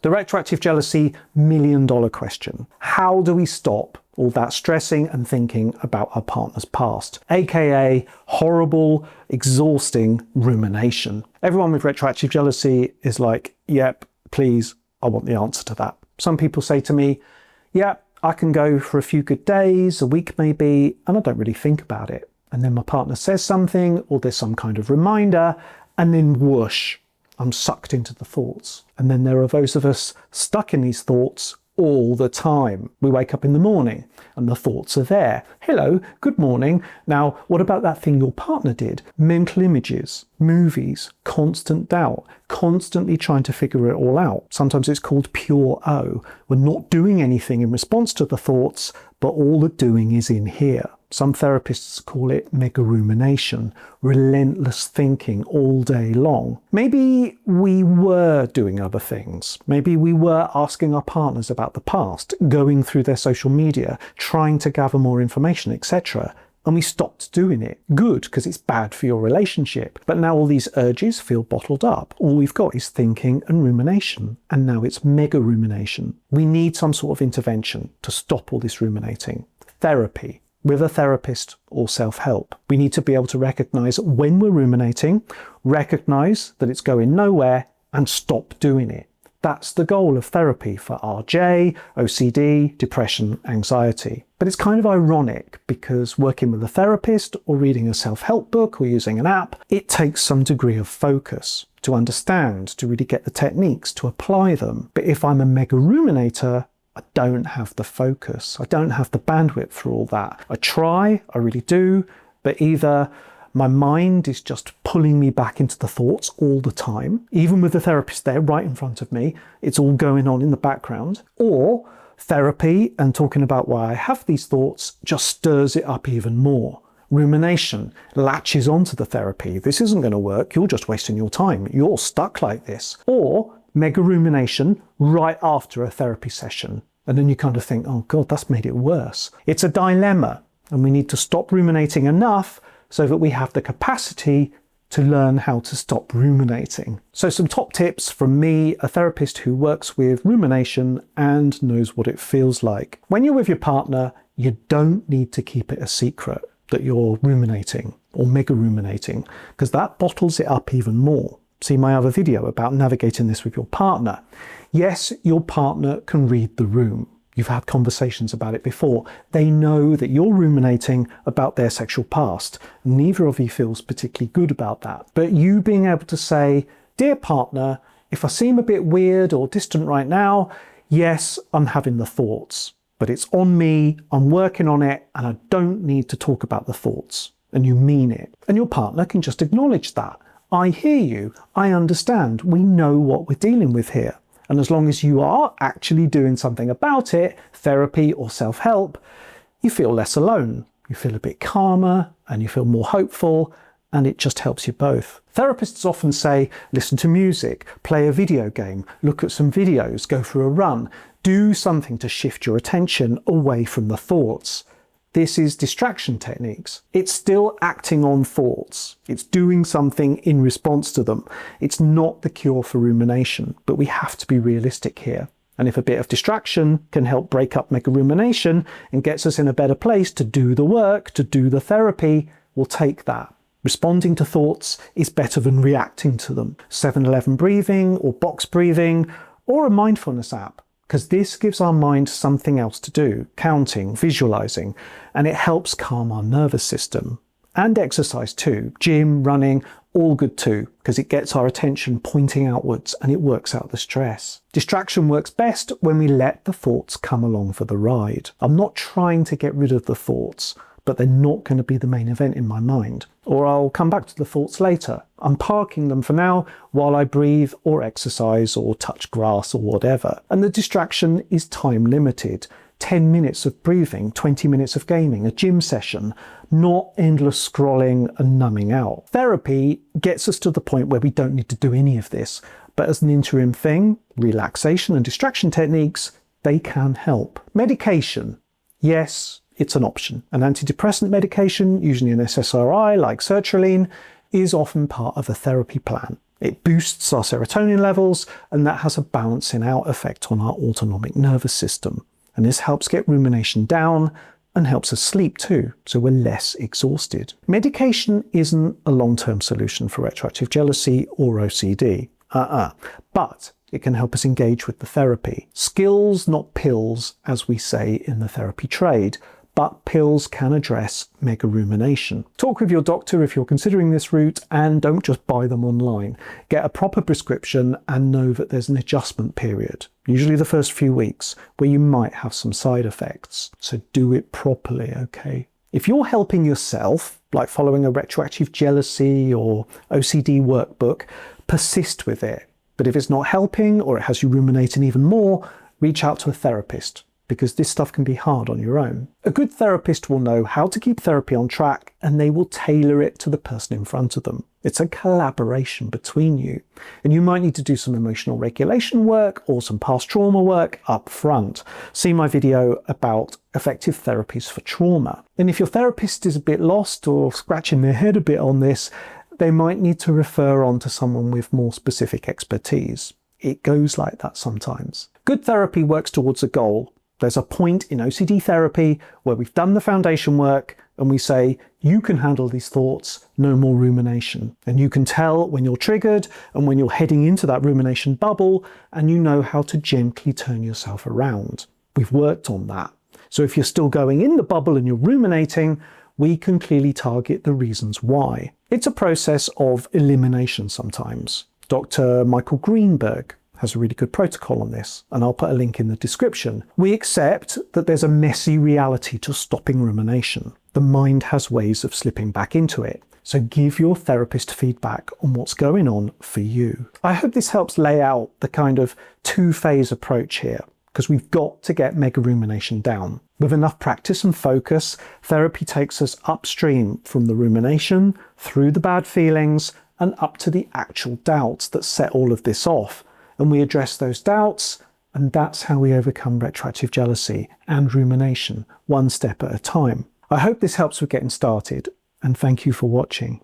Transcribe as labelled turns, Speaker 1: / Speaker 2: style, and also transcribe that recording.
Speaker 1: The retroactive jealousy $1,000,000 question. How do we stop all that stressing and thinking about our partner's past, aka horrible, exhausting rumination? Everyone with retroactive jealousy is like, yep, please, I want the answer to that. Some people say to me, yeah, I can go for a few good days, a week maybe, and I don't really think about it. And then my partner says something, or there's some kind of reminder, and then whoosh, I'm sucked into the thoughts. And then there are those of us stuck in these thoughts all the time. We wake up in the morning and the thoughts are there. Hello, good morning. Now, what about that thing your partner did? Mental images, movies, constant doubt, constantly trying to figure it all out. Sometimes it's called pure O. We're not doing anything in response to the thoughts, but all the doing is in here. Some therapists call it megarumination, relentless thinking all day long. Maybe we were doing other things. Maybe we were asking our partners about the past, going through their social media, trying to gather more information, etc. And we stopped doing it. Good, because it's bad for your relationship. But now all these urges feel bottled up. All we've got is thinking and rumination. And now it's megarumination. We need some sort of intervention to stop all this ruminating. Therapy. With a therapist or self-help. We need to be able to recognize when we're ruminating, recognize that it's going nowhere, and stop doing it. That's the goal of therapy for RJ, OCD, depression, anxiety. But it's kind of ironic because working with a therapist or reading a self-help book or using an app, it takes some degree of focus to understand, to really get the techniques, to apply them. But if I'm a megaruminator, I don't have the focus. I don't have the bandwidth for all that. I try, I really do, but either my mind is just pulling me back into the thoughts all the time, even with the therapist there right in front of me, it's all going on in the background, or therapy and talking about why I have these thoughts just stirs it up even more. Rumination latches onto the therapy. This isn't going to work. You're just wasting your time. You're stuck like this. Or megarumination right after a therapy session. And then you kind of think, oh God, that's made it worse. It's a dilemma, and we need to stop ruminating enough so that we have the capacity to learn how to stop ruminating. So some top tips from me, a therapist who works with rumination and knows what it feels like. When you're with your partner, you don't need to keep it a secret that you're ruminating or megaruminating, because that bottles it up even more. See my other video about navigating this with your partner. Yes, your partner can read the room. You've had conversations about it before. They know that you're ruminating about their sexual past. Neither of you feels particularly good about that. But you being able to say, dear partner, if I seem a bit weird or distant right now, yes, I'm having the thoughts, but it's on me, I'm working on it, and I don't need to talk about the thoughts. And you mean it. And your partner can just acknowledge that. I hear you, I understand, we know what we're dealing with here. And as long as you are actually doing something about it, therapy or self-help, you feel less alone. You feel a bit calmer and you feel more hopeful, and it just helps you both. Therapists often say, listen to music, play a video game, look at some videos, go for a run, do something to shift your attention away from the thoughts. This is distraction techniques. It's still acting on thoughts. It's doing something in response to them. It's not the cure for rumination, but we have to be realistic here. And if a bit of distraction can help break up megarumination and gets us in a better place to do the work, to do the therapy, we'll take that. Responding to thoughts is better than reacting to them. 7-11 breathing or box breathing or a mindfulness app, because this gives our mind something else to do, counting, visualizing, and it helps calm our nervous system. And exercise too, gym, running, all good too, because it gets our attention pointing outwards and it works out the stress. Distraction works best when we let the thoughts come along for the ride. I'm not trying to get rid of the thoughts, but they're not going to be the main event in my mind. Or I'll come back to the thoughts later. I'm parking them for now while I breathe or exercise or touch grass or whatever. And the distraction is time limited. 10 minutes of breathing, 20 minutes of gaming, a gym session, not endless scrolling and numbing out. Therapy gets us to the point where we don't need to do any of this. But as an interim thing, relaxation and distraction techniques, they can help. Medication, yes, it's an option. An antidepressant medication, usually an SSRI like sertraline, is often part of a therapy plan. It boosts our serotonin levels, and that has a balancing out effect on our autonomic nervous system. And this helps get rumination down and helps us sleep too, so we're less exhausted. Medication isn't a long-term solution for retroactive jealousy or OCD. But it can help us engage with the therapy. Skills, not pills, as we say in the therapy trade, but pills can address megarumination. Talk with your doctor if you're considering this route, and don't just buy them online. Get a proper prescription and know that there's an adjustment period, usually the first few weeks, where you might have some side effects. So do it properly, okay? If you're helping yourself, like following a retroactive jealousy or OCD workbook, persist with it. But if it's not helping or it has you ruminating even more, reach out to a therapist, because this stuff can be hard on your own. A good therapist will know how to keep therapy on track, and they will tailor it to the person in front of them. It's a collaboration between you. And you might need to do some emotional regulation work or some past trauma work up front. See my video about effective therapies for trauma. And if your therapist is a bit lost or scratching their head a bit on this, they might need to refer on to someone with more specific expertise. It goes like that sometimes. Good therapy works towards a goal. There's a point in OCD therapy where we've done the foundation work and we say, you can handle these thoughts, no more rumination. And you can tell when you're triggered and when you're heading into that rumination bubble, and you know how to gently turn yourself around. We've worked on that. So if you're still going in the bubble and you're ruminating, we can clearly target the reasons why. It's a process of elimination sometimes. Dr. Michael Greenberg has a really good protocol on this, and I'll put a link in the description. We accept that there's a messy reality to stopping rumination. The mind has ways of slipping back into it. So give your therapist feedback on what's going on for you. I hope this helps lay out the kind of two-phase approach here, because we've got to get megarumination down. With enough practice and focus, therapy takes us upstream from the rumination, through the bad feelings, and up to the actual doubts that set all of this off. And we address those doubts, and that's how we overcome retroactive jealousy and rumination, one step at a time. I hope this helps with getting started, and thank you for watching.